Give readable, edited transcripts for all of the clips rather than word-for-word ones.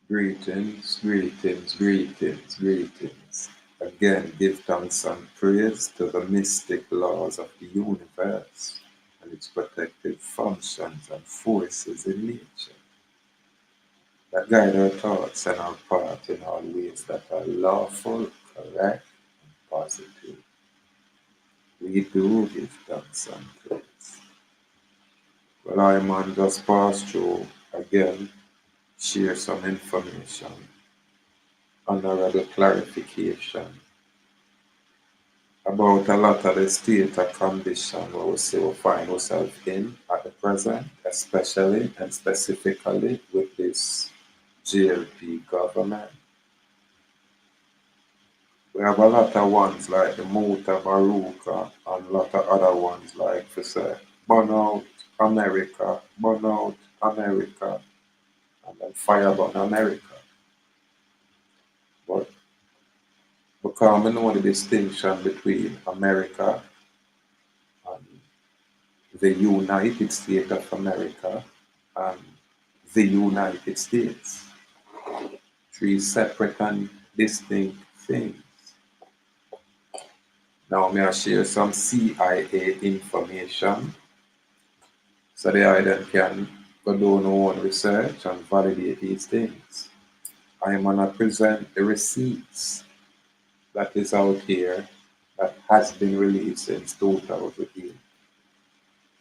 Greetings, greetings, greetings, greetings. Again, give thanks and praise to the mystic laws of the universe and its protective functions and forces in nature that guide our thoughts and our path in all ways that are lawful, correct, and positive. We do give thanks and praise. Well, I man just pass through again, share some information, honorable clarification about a lot of the state of condition where we say we find ourselves in at the present, especially and specifically with this JLP government. We have a lot of ones like the Mota Baruka and a lot of other ones like for say, burn out America, and then fire burn America. But because we know the distinction between America and the United States of America and the United States. Three separate and distinct things. Now, may I share some CIA information so the then can go do their own research and validate these things. I'm going to present the receipts that is out here that has been released since 2008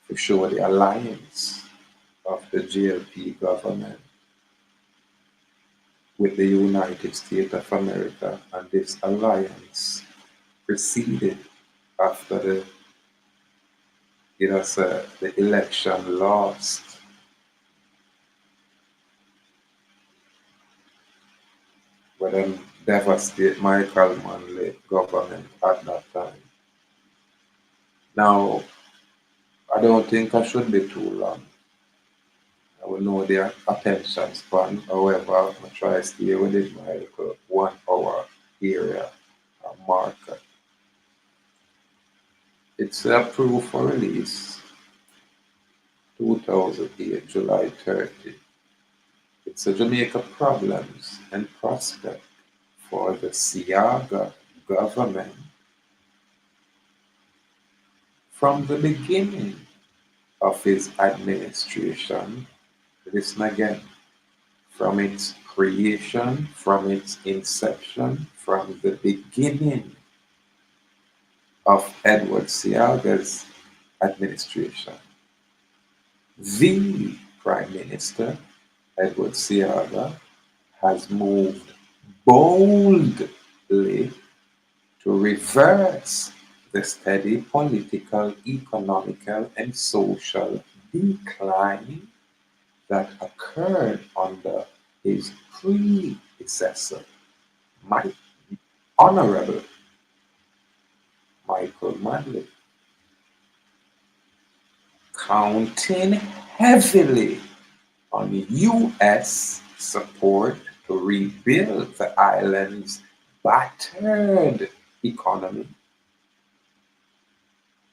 to show the alliance of the JLP government with the United States of America, and this alliance preceded after the election lost. But then devastate Michael Manley government at that time. Now, I don't think I should be too long. I will know their attention span. However, I try to stay within my little 1 hour area marker. It's approved for release 2008, July 30. It's a Jamaica problems and prospect for the SEAGA government from the beginning of his administration. Listen again, from its creation, from its inception, from the beginning of Edward Seaga's administration. The Prime Minister, Edward Seaga, has moved boldly to reverse the steady political, economical, and social decline that occurred under his predecessor, Honorable Michael Manley, counting heavily on U.S. support to rebuild the island's battered economy.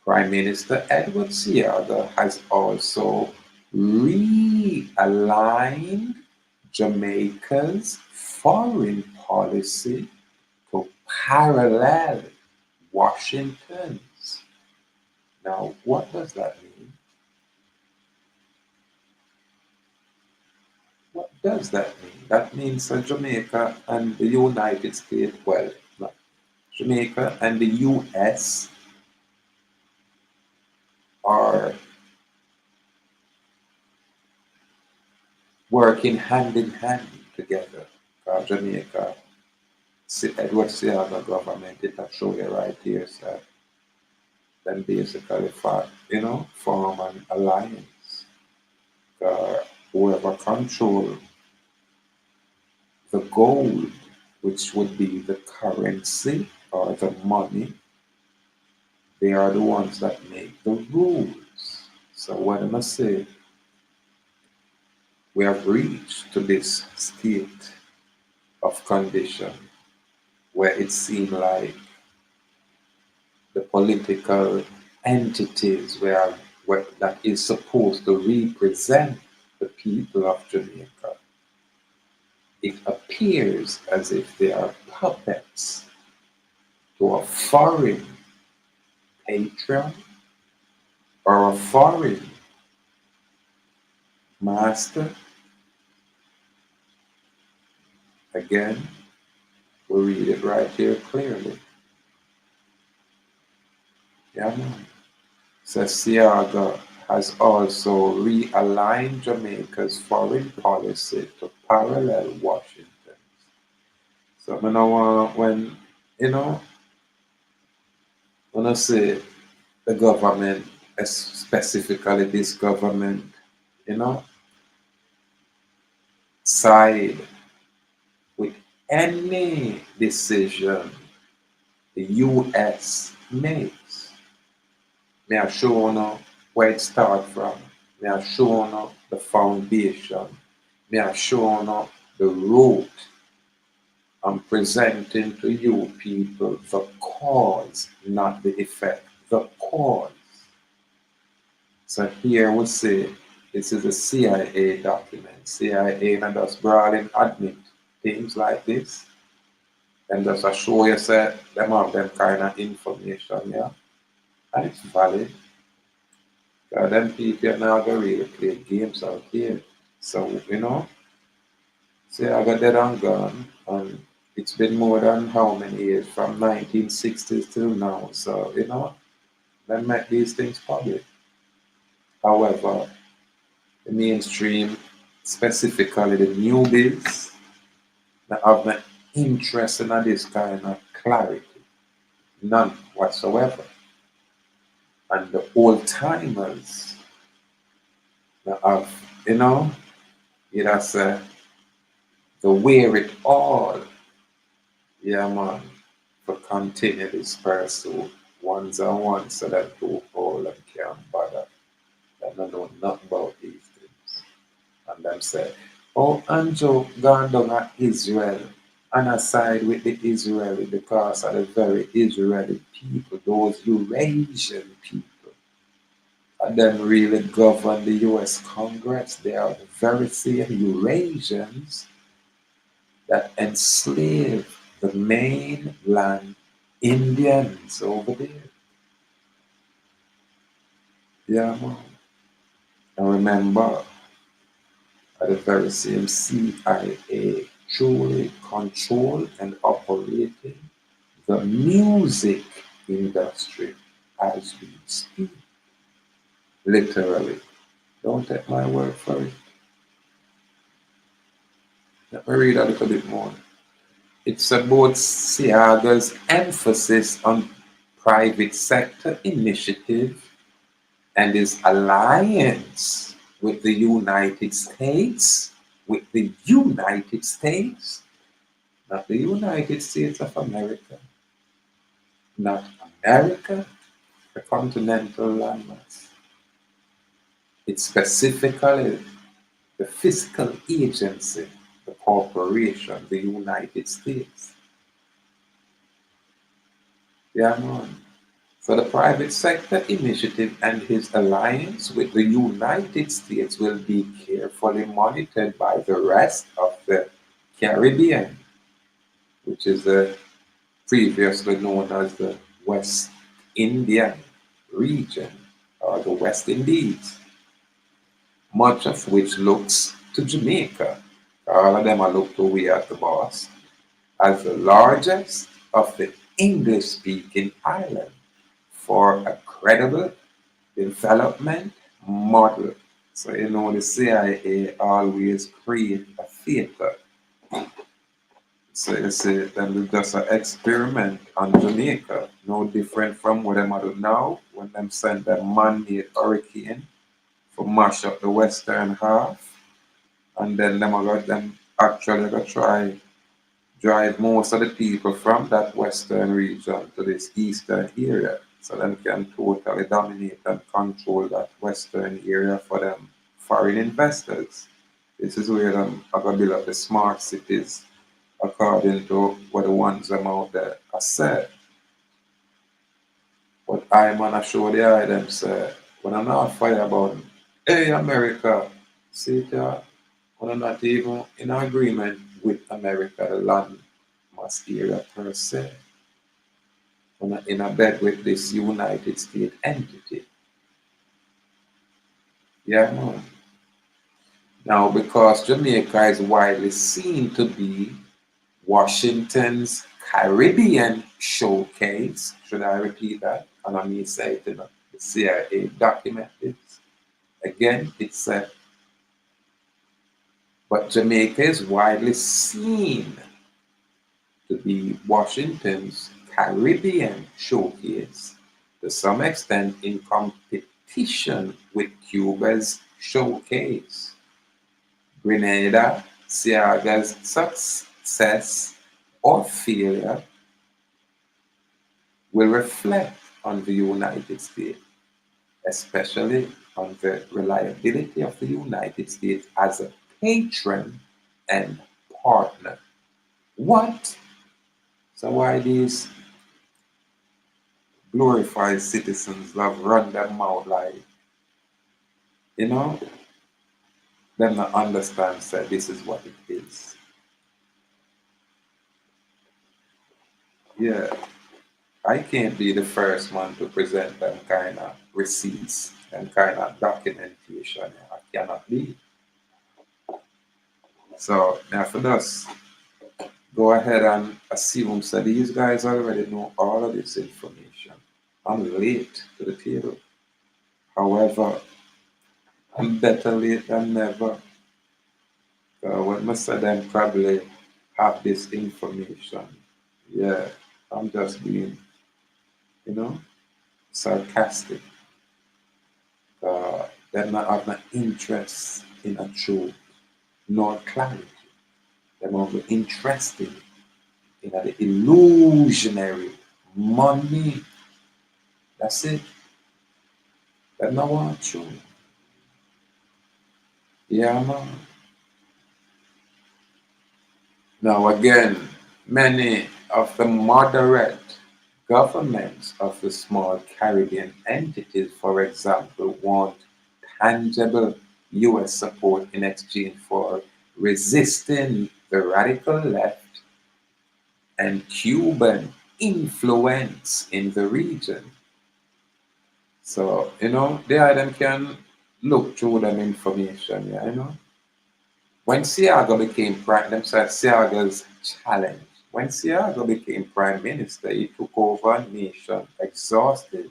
Prime Minister Edward Seaga has also realigned Jamaica's foreign policy to parallel Washington's. Now, what does that mean? What does that mean? That means that Jamaica and the United States, well, not Jamaica and the US are working hand in hand together. Jamaica, Edward Seaga government, it will show you right here, so then basically form an alliance. Whoever control the gold, which would be the currency or the money, they are the ones that make the rules. So what I must say, we have reached to this state of condition where it seemed like the political entities that is supposed to represent the people of Jamaica it appears as if they are puppets to a foreign patron or a foreign master. Again, we read it right here clearly. Yeah, man. So Seaga has also realigned Jamaica's foreign policy to parallel Washington. So I know when, you know, when I say the government, specifically this government, you know, side with any decision the US makes. May I show you where it starts from. May I show you the foundation. May I show you the root. I'm presenting to you people the cause, not the effect. The cause. So here we see this is a CIA document. CIA and just brawling admit things like this. And just to show you say them have them kind of information, yeah. And it's valid. So them people now go really play games out here. So, say I got dead and gone, and it's been more than how many years, from 1960s till now. So, they make these things public. However, the mainstream, specifically the newbies, they have no interest in this kind of clarity. None whatsoever. And the old timers that have, it say, the wear it all, yeah man, for continue this pursuit ones on one so that two all and can't bother. They don't know nothing about these things. And them say, oh, ANJU gone down at Israel and aside with the Israeli because of the very Israeli people, those Eurasian people. And then really govern the US Congress. They are the very same Eurasians that enslave the mainland Indians over there. Yeah, man. And remember, the very same CIA truly control and operating the music industry as we speak. Literally. Don't take my word for it. Let me read a little bit more. It's about Seaga's emphasis on private sector initiative and his alliance with the United States, not the United States of America, not America, the continental landmass. It's specifically the fiscal agency, the corporation, the United States. Yeah, man. So the private sector initiative and his alliance with the United States will be carefully monitored by the rest of the Caribbean, which is previously known as the West Indian region or the West Indies, much of which looks to Jamaica. All of them are looked to we at the boss as the largest of the English-speaking island for a credible development model. So the CIA always create a theater. So you see, them do just an experiment on Jamaica, no different from what them do now when them send them man-made hurricane for mash up the western half, and then them got them actually gonna try drive most of the people from that western region to this eastern area so them can totally dominate and control that western area for them foreign investors. This is where them are going to build up the smart cities according to what the ones them out there are said. But I'm gonna show the eye them say, when I'm not fire about them, hey America, see it when I'm not even in agreement with America, the land mass area per se, in a bed with this United States entity. Yeah, man. Now, because Jamaica is widely seen to be Washington's Caribbean showcase, should I repeat that? And I mean, say it, the CIA documented. Again, it said, but Jamaica is widely seen to be Washington's Caribbean showcase, to some extent in competition with Cuba's showcase. Grenada, Seaga's success or failure will reflect on the United States, especially on the reliability of the United States as a patron and partner. What? So why these glorified citizens love run their mouth like, you know, them not understand that this is what it is. Yeah, I can't be the first man to present them kind of receipts and kind of documentation. I cannot be. So now for us, go ahead and assume that these guys already know all of this information. I'm late to the table. However, I'm better late than never. When most of them probably have this information, yeah, I'm just being, you know, sarcastic. They're not have no interest in a truth nor clarity. They're more interested in the illusionary money. That's it. They don't want truth. Yeah, man. Now again, many of the moderate governments of the small Caribbean entities, for example, want tangible US support in exchange for resisting the radical left and Cuban influence in the region. So, they are them can look through them information, yeah, When Seaga became prime, them said Seaga's challenge. When Seaga became prime minister, he took over a nation exhausted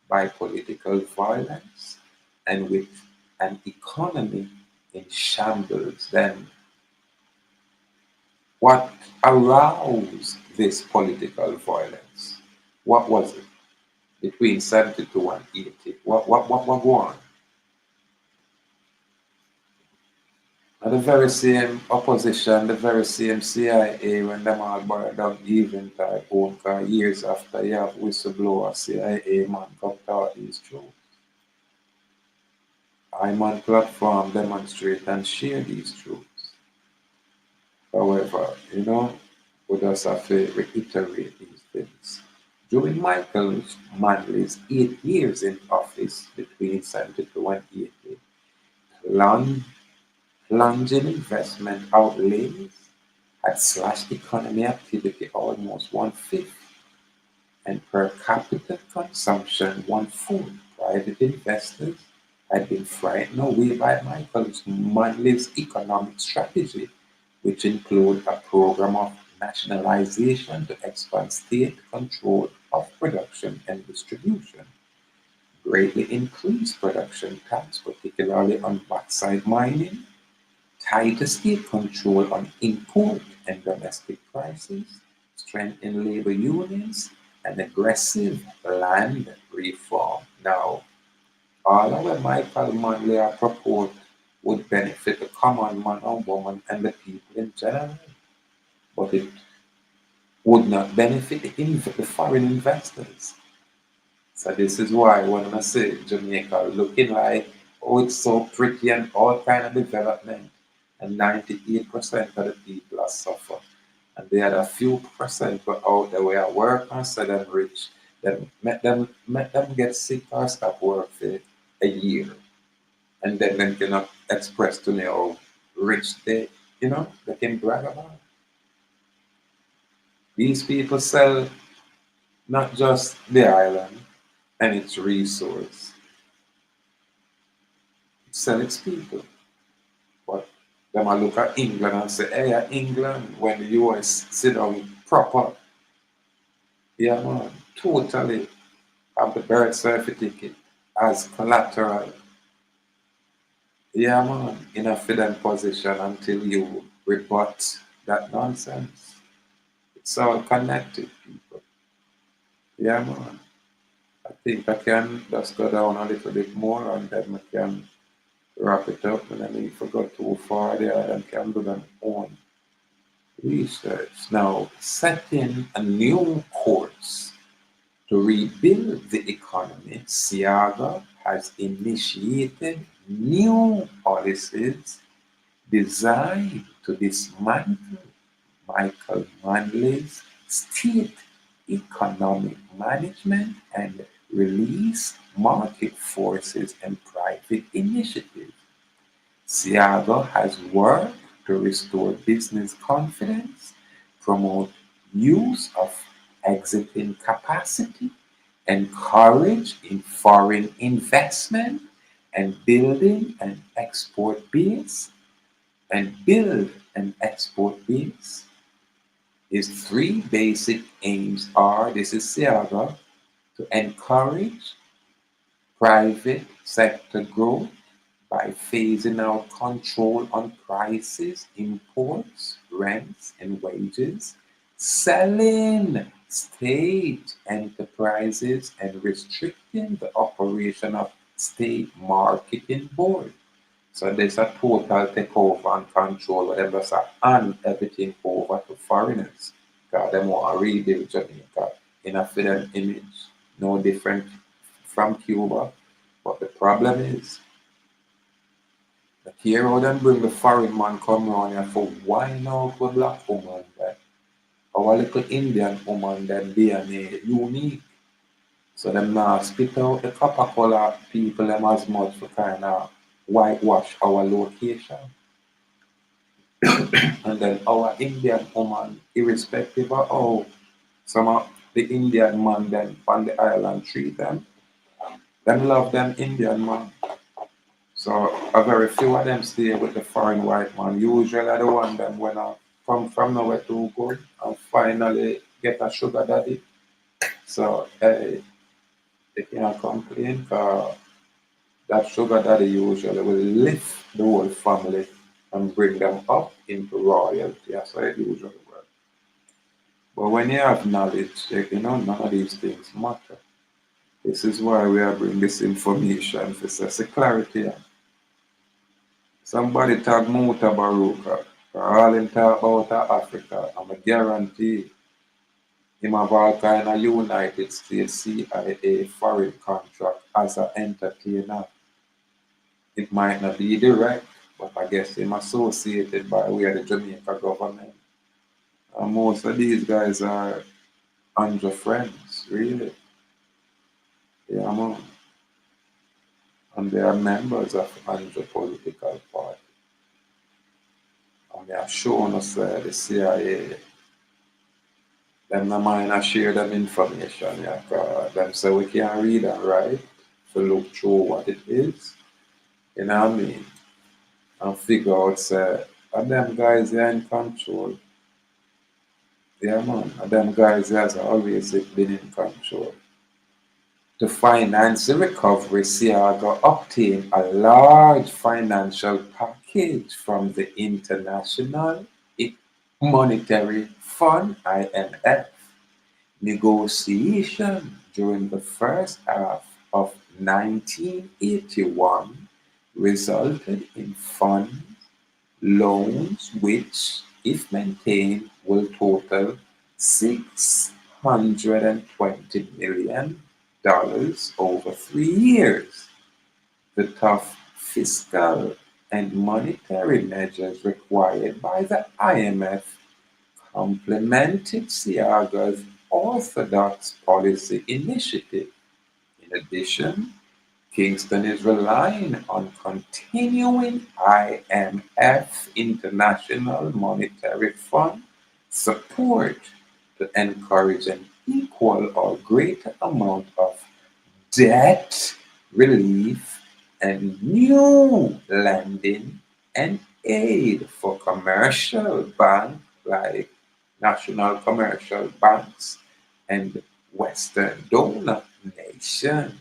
by political violence and with an economy in shambles. Then what aroused this political violence? What was it? Between 72 and 80. What won? And the very same opposition, the very same CIA, when them all brought down even type own car years after you have whistleblower CIA man come out these truths. I'm on platform demonstrate and share these truths. However, we just have to reiterate these things. During Michael Manley's 8 years in office between 72 and 80, plunging investment outlays had slashed economy activity almost 1/5 and per capita consumption 1/4. Private investors had been frightened away by Michael Manley's economic strategy, which included a program of nationalization to expand state control of production and distribution, greatly increased production tax, particularly on bauxite mining, tighter state control on import and domestic prices, strength in labor unions, and aggressive land reform. Now, all of what Michael Manley proposed would benefit the common man or woman and the people in general, but it would not benefit the foreign investors. So this is why when I say Jamaica looking like, oh, it's so pretty and all kind of development, and 98% of the people are suffer. And they had a few percent go out there where work and say them rich, then let them get sick or stop work for a year. And then them cannot express to me how rich they make him brag about. These people sell not just the island and its resource, sell its people. But them I look at England and say, hey, England, when the US sit down proper, yeah man, totally have the birth certificate as collateral. Yeah man, in a fidden position until you rebut that nonsense. It's all connected, people. Yeah man. I think I can just go down a little bit more and then we can wrap it up, and then if we go too far there, then can do them own research. Now, setting a new course to rebuild the economy, SEAGA has initiated new policies designed to dismantle Michael Manley's state economic management and release market forces and private initiatives. SEAGA has worked to restore business confidence, promote use of exiting capacity, encourage in foreign investment, and build an export base. Its three basic aims are, this is SEAGA, to encourage private sector growth by phasing out control on prices, imports, rents, and wages, selling state enterprises, and restricting the operation of state marketing board. So there's a total takeover and control, whatever, so hand everything over to foreigners. Because they want to rebuild Jamaica in a film image, no different from Cuba. But the problem is, the here how them bring the foreign man come around here for wine out with black woman then. Our little Indian woman then DNA unique. So them now spit out the copper color people them as much for kind of whitewash our location. And then our Indian woman, irrespective of how some of the Indian man then on the island treat them love them Indian man. So a very few of them stay with the foreign white man. Usually the one them when I come from nowhere too good and finally get a sugar daddy. So they can't complain because that sugar daddy usually will lift the whole family and bring them up into royalty. That's how it usually works. But when you have knowledge, none of these things matter. This is why we are bringing this information for such a clarity. Somebody talk Muta Baruka, all him talk about Africa, I'm a guarantee him have all kind of United States CIA foreign contract as an entertainer. It might not be direct, but I guess him associated by we are the Jamaica government. And most of these guys are ANJU friends, really. Yeah, man. And they are members of ANJU political party. And they are showing us the CIA. Them no mind to share them information, yeah, 'cause them say we can't read and write to look through what it is. You know what I mean? And figure out say and them guys they are in control. Yeah man, and them guys has always been in control. To finance the recovery, SEAGA obtained a large financial package from the International Monetary Fund (IMF). Negotiation during the first half of 1981 resulted in fund loans which, if maintained, will total $620 million over 3 years. The tough fiscal and monetary measures required by the IMF complemented SEAGA's orthodox policy initiative. In addition, Kingston is relying on continuing IMF, International Monetary Fund, support to encourage an equal or greater amount of debt relief and new lending and aid for commercial banks like national commercial banks and Western donor nations.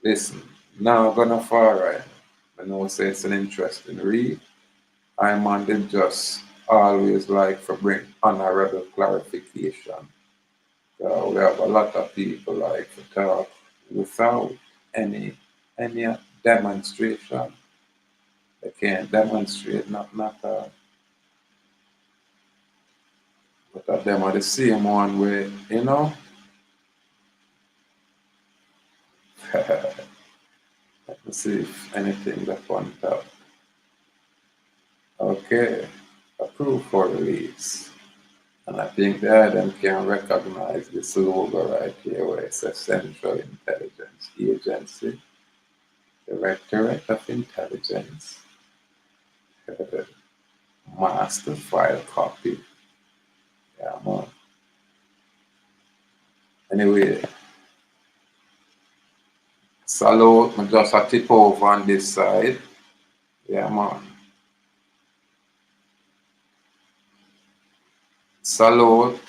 Listen, now I'm gonna forward. I know say it's an interesting read. I'm on the just always like for bring honorable clarification. We have a lot of people like to talk without any demonstration. They can't demonstrate not but of them are the same one way, you know. Let me see if anything that one top. Okay, approved for release. And I think that them can recognize this logo right here where it says Central Intelligence Agency, Directorate of Intelligence, master file copy. Yeah, man. Anyway, salute, I just a tip over on this side. Yeah, man. Salute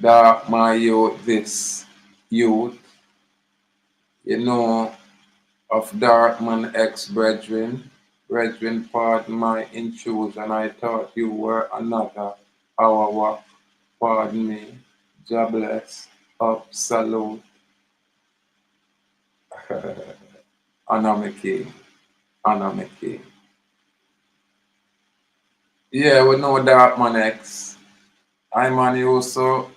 that my youth, this youth, you know, of Darkman ex-brethren. Brethren, pardon my intrusion. I thought you were another Ahuuakh. Pardon me. Jobless. Up, salute. Honor me king. Honor me king. Yeah, we know Darkman ex. I man also,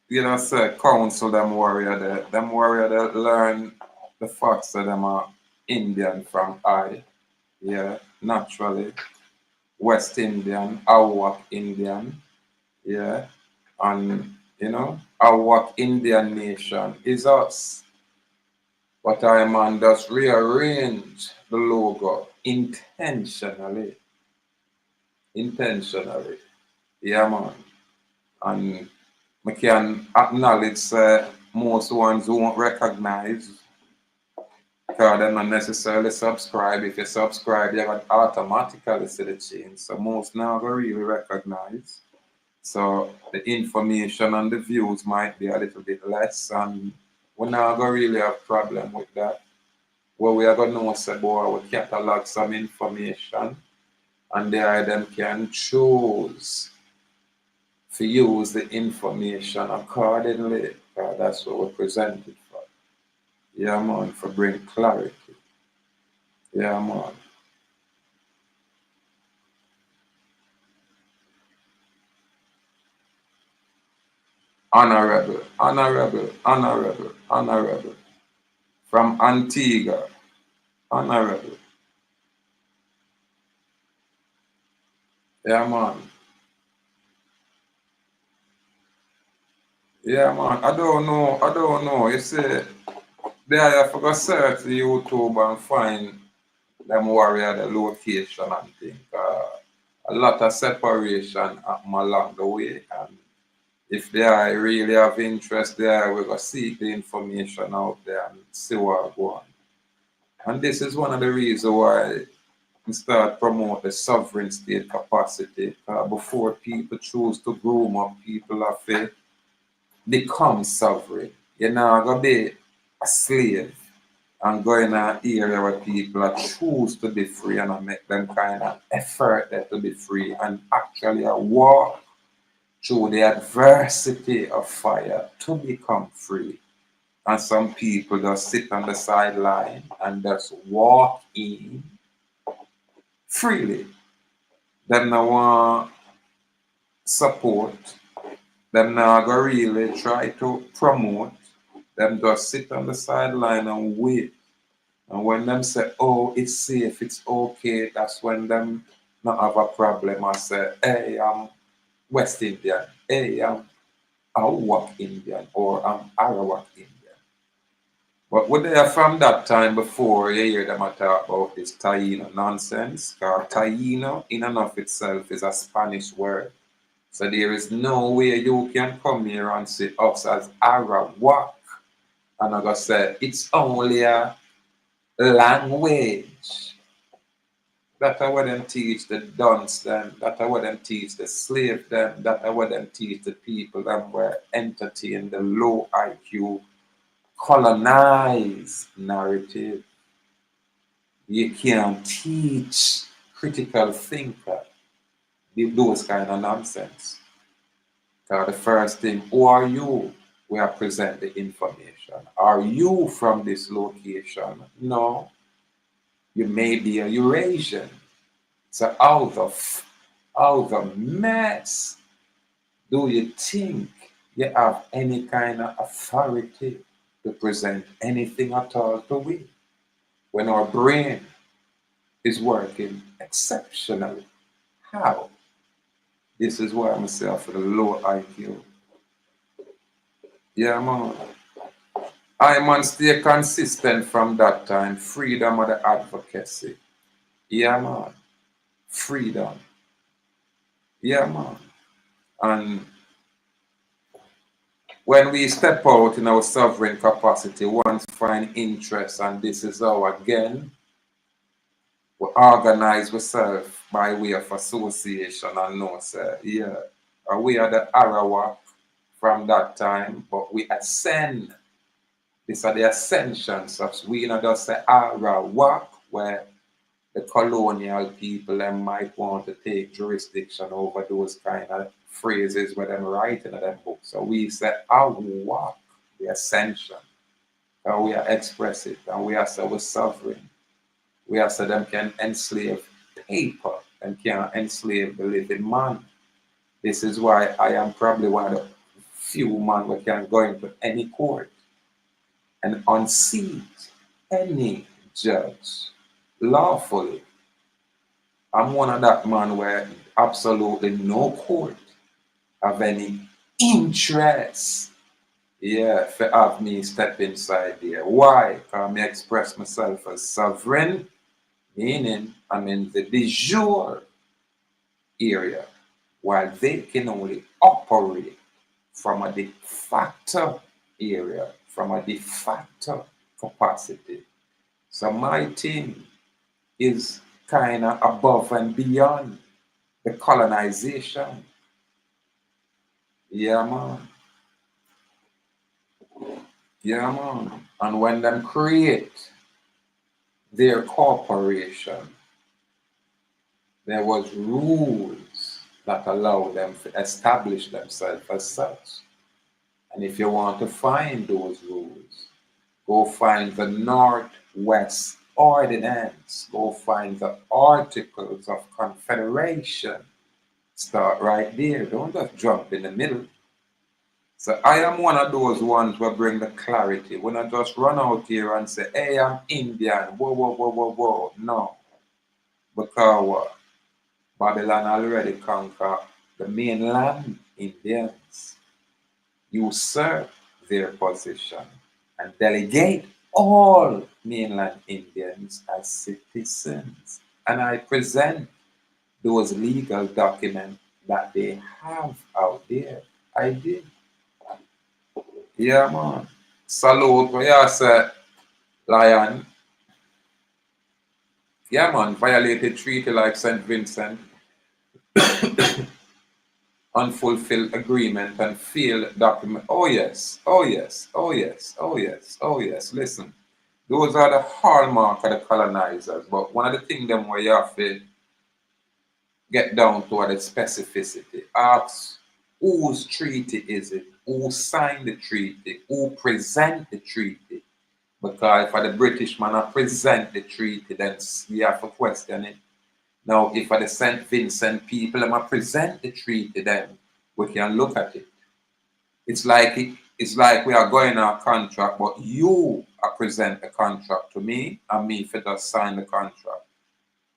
you know, say counsel them warrior there. Them warrior that learn the facts that them are Indian from I. Yeah, naturally. West Indian, Ahuuakh Indian, yeah, and you know, Ahuuakh Indian nation is us. But I man just rearrange the logo intentionally, intentionally, yeah man. And we can acknowledge most ones who won't recognize because they not necessarily subscribe. If you subscribe, you can automatically see the change. So most now go really recognize. So the information and the views might be a little bit less, and we're not gonna really have problem with that. What we are gonna know say boy, we catalog some information and there them can choose to use the information accordingly. That's what we presented for. Yeah man, for bring clarity. Yeah man. Honorable, honorable, honorable, honorable. From Antigua, honorable. Yeah, man. Yeah, man. I don't know. I don't know. You see, there you have to go search the YouTube and find them warrior the location and things. A lot of separation happen along the way, and if they are really have interest there, we're gonna seek the information out there and see what go on. And this is one of the reasons why we start promote the sovereign state capacity. Before people choose to groom up people of faith, become sovereign. You're not gonna be a slave and go in an area where people are choose to be free and make them kind of effort there to be free and actually walk through the adversity of fire to become free. And some people just sit on the sideline and just walk in freely. Them no want support. Them not go really try to promote. Them just sit on the sideline and wait. And when them say, oh, it's safe, it's okay, that's when them not have a problem. I say, hey, I'm West Indian. Hey, I'm Ahuuakh Indian or I'm Arawak Indian. But what they are from that time before you hear them talk about this Taino nonsense, because Taino in and of itself is a Spanish word. So there is no way you can come here and say us as Ahuuakh. And I'm going to say it's only a language. That's what them teach the dunce them. That's what them teach the slave them. That's what them teach the people that were entertained the low IQ colonized narrative. You can't teach critical thinker those kind of nonsense. So the first thing, who are you? We are present the information. Are you from this location? No. You may be a Eurasian. So out of mess do you think you have any kind of authority to present anything at all to we? When our brain is working exceptionally. How? This is why I'm saying for the low IQ. Yeah, man. I man stay consistent from that time. Freedom of the advocacy. Yeah, man. Freedom. Yeah, man. And when we step out in our sovereign capacity, once find interest, and this is how again we organize ourselves by way of association and know, say, yeah, we are the Ahuuakh from that time, but we ascend. These are the ascensions of we not just say Ahuuakh, where the colonial people them might want to take jurisdiction over those kind of phrases where them writing in them books. So we say Ahuuakh, the ascension. And we are expressive and we are so sovereign. We are so them can enslave paper and can enslave the living man. This is why I am probably one of the few men who can go into any court and unseat any judge lawfully. I'm one of that man where absolutely no court have any interest, yeah, for have me step inside there. Why? Because I express myself as sovereign, meaning I'm in the de jure area, while they can only operate from a de facto area, from a de facto capacity. So my team is kind of above and beyond the colonization. Yeah, man. Yeah, man. And when them create their corporation, there was rules that allow them to establish themselves as such. And if you want to find those rules, go find the Northwest Ordinance, go find the Articles of Confederation. Start right there. Don't just jump in the middle. So I am one of those ones who bring the clarity. When I just run out here and say, hey, I'm Indian, whoa, whoa, whoa, whoa, whoa. No. Because what? Babylon already conquered the mainland Indians. Usurp their position and delegate all mainland Indians as citizens. And I present those legal documents that they have out there. I did. Yeah, man. Salute, what you say, Lion. Yeah, man. Violated treaty like St. Vincent. Unfulfilled agreement and failed document. Oh, yes. Oh, yes. Oh, yes. Oh, yes. Oh, yes. Listen. Those are the hallmark of the colonizers. But one of the things them where you have to get down to the specificity. Ask whose treaty is it? Who signed the treaty? Who present the treaty? Because if the British man present the treaty, then we have to question it. Now, if the St. Vincent people them present the treaty, then we can look at it. It's like we are going on a contract, but you present the contract to me, and me for just sign the contract.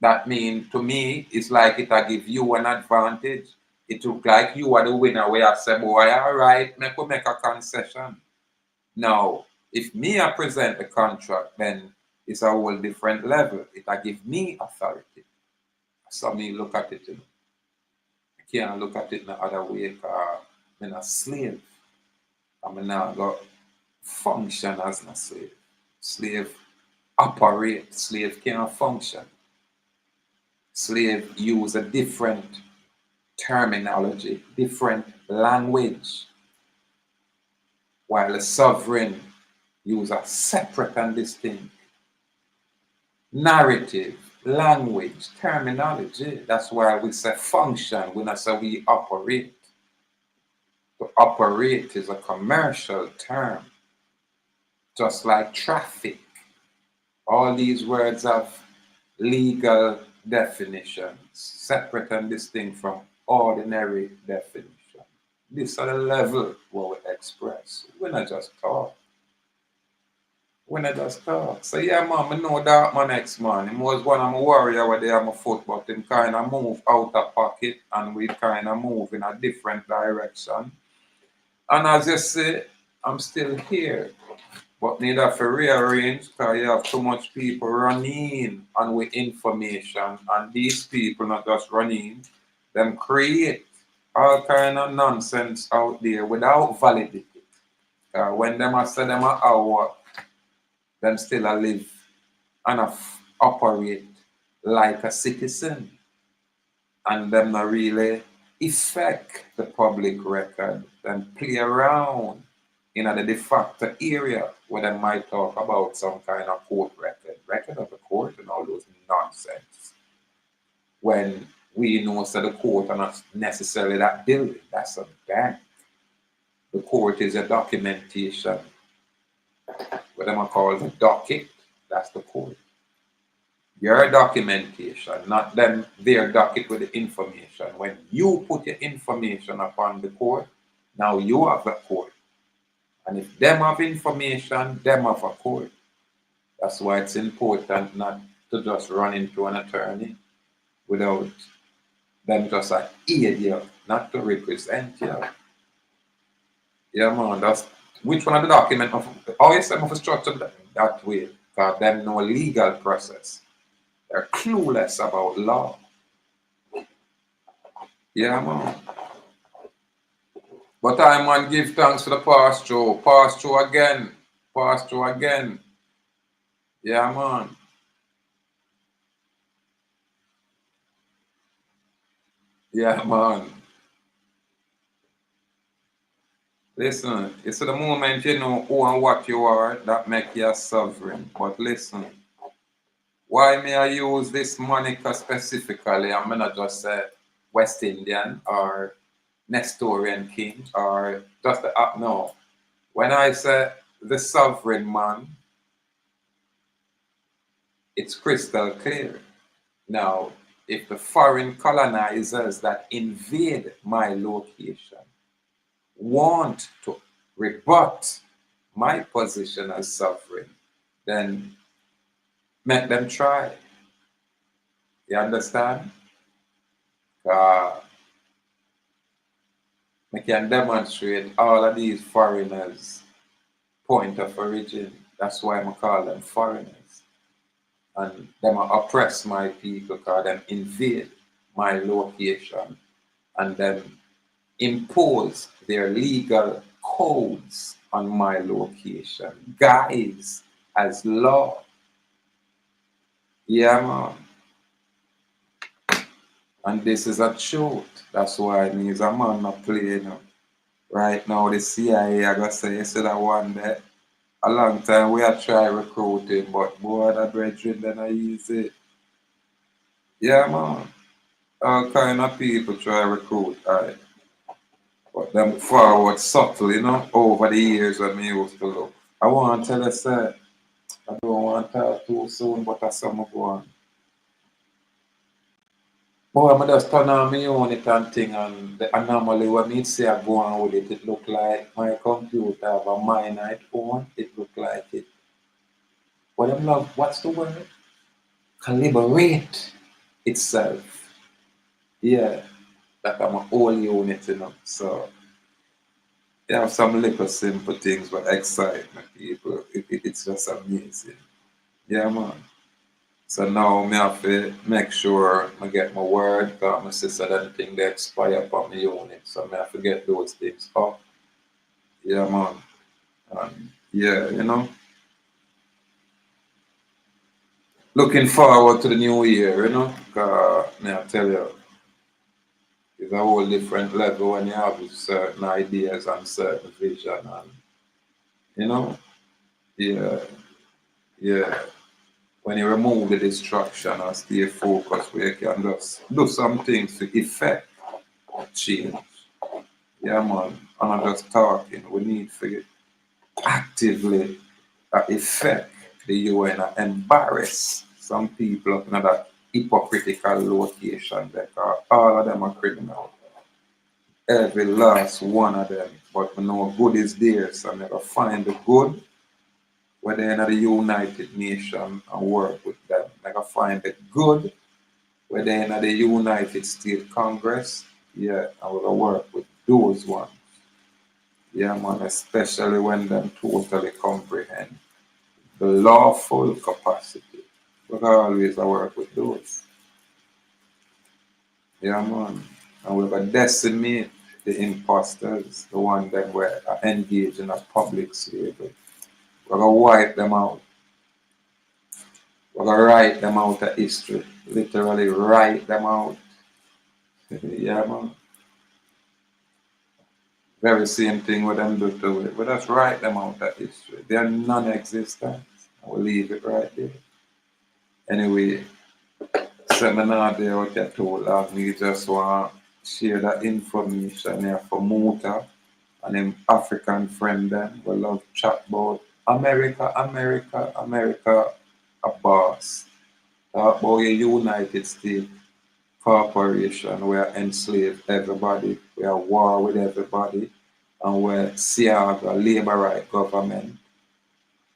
That means to me, it's like it I give you an advantage. It look like you are the winner where I say, boy, all right, make a concession. No, If me I present the contract, then it's a whole different level. It I give me authority. So me look at it, you know. I can't look at it in the other way because I'm a slave. I'm not go function as a slave. Slave operate. Slave can't function. Slave use a different terminology, different language, while a sovereign use a separate and distinct narrative, language, terminology. That's why we say function, we not say we operate. To operate is a commercial term, just like traffic. All these words have legal definitions, separate and distinct from ordinary definition. This is the level where we express. We not just talk. We not just talk. So yeah, man, I know that my next man. He was one of my warrior where they have my foot, but him kind of move out of pocket and we kind of move in a different direction. And as you see, I'm still here. But need to rearrange because you have too much people running and with information. And these people not just running, them create all kind of nonsense out there without validity. When them are say them are Ahuuakh, them still a live and operate like a citizen. And them not really affect the public record. Them play around in the de facto area where they might talk about some kind of court record of the court and all those nonsense. When we know that the court are not necessarily that building, that's a bank. The court is a documentation. What they call the docket, that's the court. Your documentation, not them their docket with the information. When you put your information upon the court, now you have the court. And if them have information, them have a court. That's why it's important not to just run into an attorney without them just aid you, not to represent you. Yeah, man, that's which one of the document of always them of structured that way, because them know legal process. They're clueless about law. Yeah, man. But I, man, give thanks for the pass through. Pass through again. Pass through again. Yeah, man. Yeah, man. Listen, it's the moment you know who and what you are that make you a sovereign. But listen, why may I use this moniker specifically? I'm not just say West Indian or Nestorian king or just the no. When I say the sovereign man, it's crystal clear. Now, if the foreign colonizers that invade my location want to rebut my position as sovereign, then make them try. You understand? We can demonstrate all of these foreigners' point of origin. That's why I call them foreigners. And them oppress my people because them invade my location and then impose their legal codes on my location, guise as law. Yeah, man. And this is a truth. That's why it means a man not playing. Right now, the CIA, I gotta say, instead of one day, a long time we have tried recruiting, but boy, that brethren, then I use it. Yeah, man. All kind of people try recruit, right? But them forward subtle, over the years when me used to look. I want to tell you, sir, I don't want to talk too soon, but I saw me go on. Boy, I just turn on my unit and thing, and the anomaly when me say I go on with it, it look like my computer have a minor phone. It look like it. But I'm love, what's the word? Calibrate itself. Yeah, that I'm a whole unit, So You have some little simple things but excite my people. It's just amazing. Yeah, man. So now me have to make sure I get my word because my sister doesn't think they expire upon my unit. So me have to get those things up. Yeah, man. And yeah, looking forward to the new year, because me I tell you, it's a whole different level when you have certain ideas and certain vision and you know, yeah, yeah. When you remove the distraction and stay focused, we can just do some things to effect change. Yeah, man. I'm not just talking. We need to actively affect the UN and embarrass some people up in that hypocritical location because all of them are criminals. Every last one of them. But we know good is there, so I never find the good where they're in the United Nations and work with them. Never find the good where they're in the United States Congress. Yeah, I will work with those ones. Yeah, man, especially when them totally comprehend the lawful capacity. But I always work with those. Yeah, man. And we're going to decimate the imposters, the one that were engaged in a public slavery. We're going to wipe them out. We're going to write them out of history. Literally write them out. Yeah, man. Very same thing with them do to it. But just write them out of history. They are non-existent. We'll leave it right there. Anyway, seminar there what you told us, we just want to share that information here for Muta and them African friend them. We love chat about America, America, America, a boss. Talk about your United States corporation where enslave everybody, we are war with everybody, and where Seaga labor right government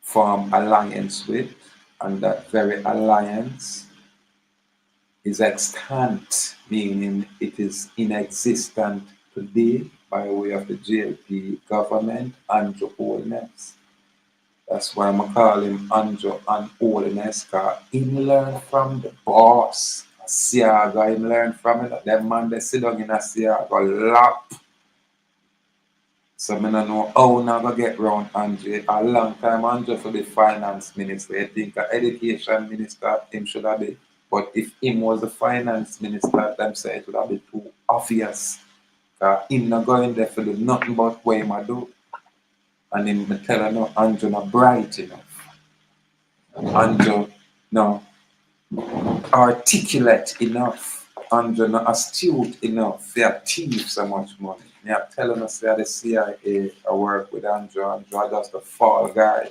form alliance with, and that very alliance is extant, meaning it is inexistent today by way of the JLP government, ANJU holiness. That's why I'm call him ANJU and holiness, because he learned from the boss. Seaga, him learn from it. That man they sit down in a Seaga lap. So I don't know how now go get round Andre. A long time Andre for the finance minister. I think a education minister him should have been. But if him was the finance minister, them say it would have been too obvious. Because him not going there for do nothing but what him a do. And him me tell her no, Andre not bright enough. Andre no articulate enough. Andre not astute enough to achieve so much money. Me are telling us that the CIA I work with Andrew. Andrew just a fall guy.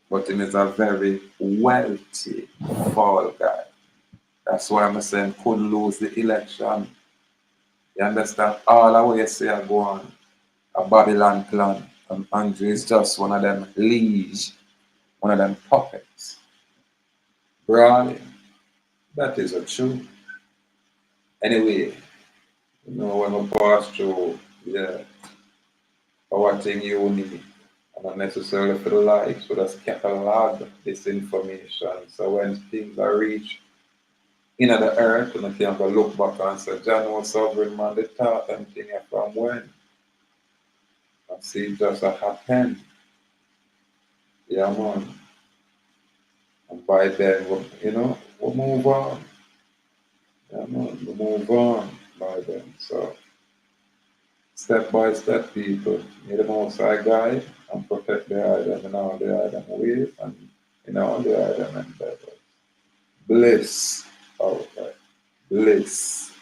But he is a very wealthy fall guy. That's why I'm saying couldn't lose the election. You understand? All the way say I go on a Babylon plan. And Andrew is just one of them liege, one of them puppets. Brawling. That is a truth. Anyway, when we pass through, yeah, our thing you need. And not necessarily for the likes, but just catalog this information. So when things are reached in the earth, and you can go look back and say, John was sovereign man, they taught them thing from when? And see it just happen. Yeah, man. And by then, we move on. Yeah, man, we move on by then. So, step by step, people, may the most high guide and protect the item in all the item ways and in all the item endeavors. Bliss. Okay. Bliss.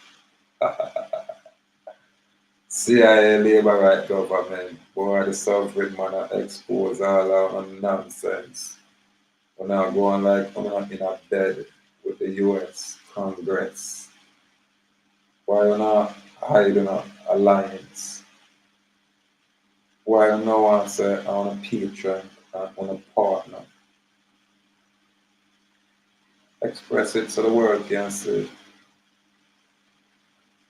CIA labor right government. Boy, the sovereign man expose all our nonsense. We're not going like we're not in a bed with the US Congress. Why we're not hiding an alliance? Why no one say I want a patron and I want a partner? Express it so the world can see it.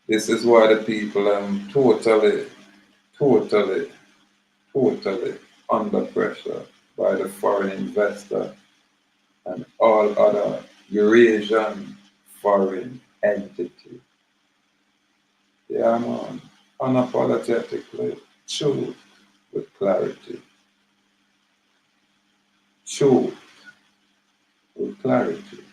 This is why the people totally totally, totally under pressure by the foreign investor and all other Eurasian foreign entities. Yeah, man. Unapologetically, truth with clarity. Truth with clarity.